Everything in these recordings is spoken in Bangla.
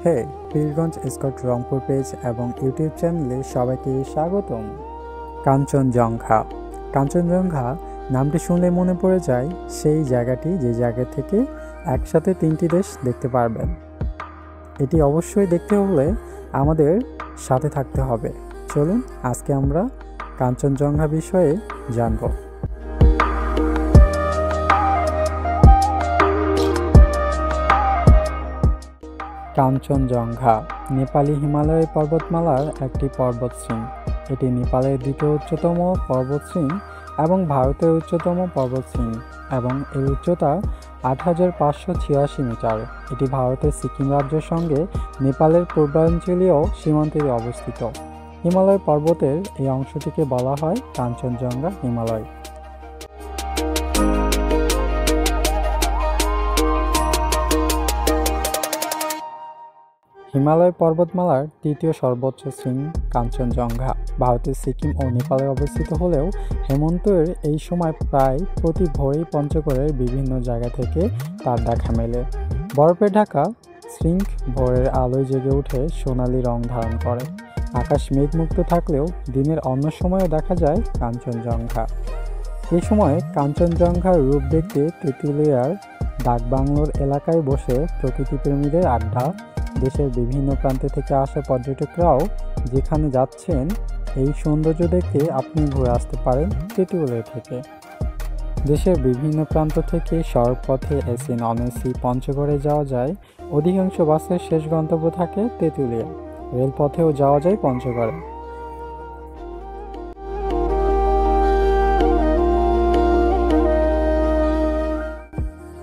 হে, পীরগঞ্জ স্কট রংপুর পেজ এবং ইউটিউব চ্যানেলে সবাইকে স্বাগতম। কাঞ্চনজঙ্ঘা। কাঞ্চনজঙ্ঘা নামটি শুনলে মনে পড়ে যায় সেই জায়গাটি যে জায়গা থেকে একসাথে 3টি দেশ দেখতে পারবেন। এটি অবশ্যই দেখতে হলে আমাদের সাথে থাকতে হবে। চলুন আজকে আমরা কাঞ্চনজঙ্ঘা বিষয়ে জানব। কাঞ্চনজঙ্ঘা নেপালি হিমালয় পর্বতমালার একটি পর্বতশৃঙ্গ। এটি নেপালের দ্বিতীয় উচ্চতম পর্বতশৃঙ্গ এবং ভারতের উচ্চতম পর্বতশৃঙ্গ এবং এর উচ্চতা ৮৫৮৬ মিটার। এটি ভারতের সিকিম রাজ্যের সঙ্গে নেপালের পূর্বাঞ্চলীয় সীমান্তে অবস্থিত। হিমালয় পর্বতের এই অংশটিকে বলা হয় কাঞ্চনজঙ্ঘা হিমালয়। হিমালয় পর্বতমালার তৃতীয় সর্বোচ্চ শৃঙ্গ কাঞ্চনজঙ্ঘা ভারতের সিকিম ও নেপালে অবস্থিত হলেও হেমন্তের এই সময় প্রায় প্রতি ভোরেই পঞ্চগড়ের বিভিন্ন জায়গা থেকে তার দেখা মেলে। বরফে ঢাকা শৃঙ্গ ভোরের আলোয় জেগে উঠে সোনালি রং ধারণ করে। আকাশ মেঘমুক্ত থাকলেও দিনের অন্য সময়েও দেখা যায় কাঞ্চনজঙ্ঘা। এই সময় কাঞ্চনজঙ্ঘার রূপ দেখতে তেঁতুলিয়ার ডাকবাংলোর এলাকায় বসে প্রকৃতিপ্রেমীদের আড্ডা। দেশের বিভিন্ন প্রান্ত থেকে আসা পর্যটকরাও যেখানে যাচ্ছেন এই সৌন্দর্য দেখতে আপনি ঘুরে আসতে পারেন তেঁতুলিয়া থেকে। দেশের বিভিন্ন প্রান্ত থেকে সড়কপথে এসি নন এসি পঞ্চগড়ে যাওয়া যায়। অধিকাংশ বাসের শেষ গন্তব্য থাকে তেঁতুলিয়া। রেলপথেও যাওয়া যায় পঞ্চগড়ে।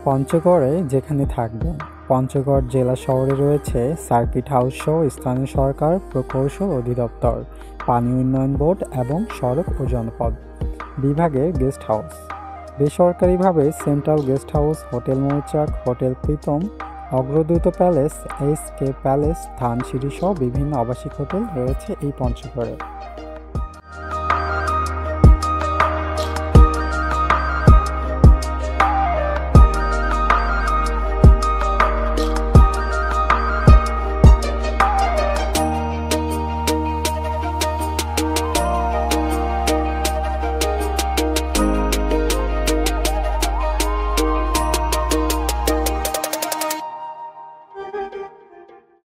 পঞ্চগড়ে যেখানে থাকবেন, পঞ্চগড় জেলা শহরে রয়েছে সার্কিট হাউস সহ স্থানীয় সরকার প্রকৌশল অধিদপ্তর, পানি উন্নয়ন বোর্ড এবং সড়ক ও জনপদ বিভাগের গেস্ট হাউস। বেসরকারিভাবে central guest house, hotel Mouchak, hotel Pritam, Agradoot palace, SK palace, Dhansiri সহ বিভিন্ন আবাসিক হোটেল রয়েছে এই পঞ্চগড়ে।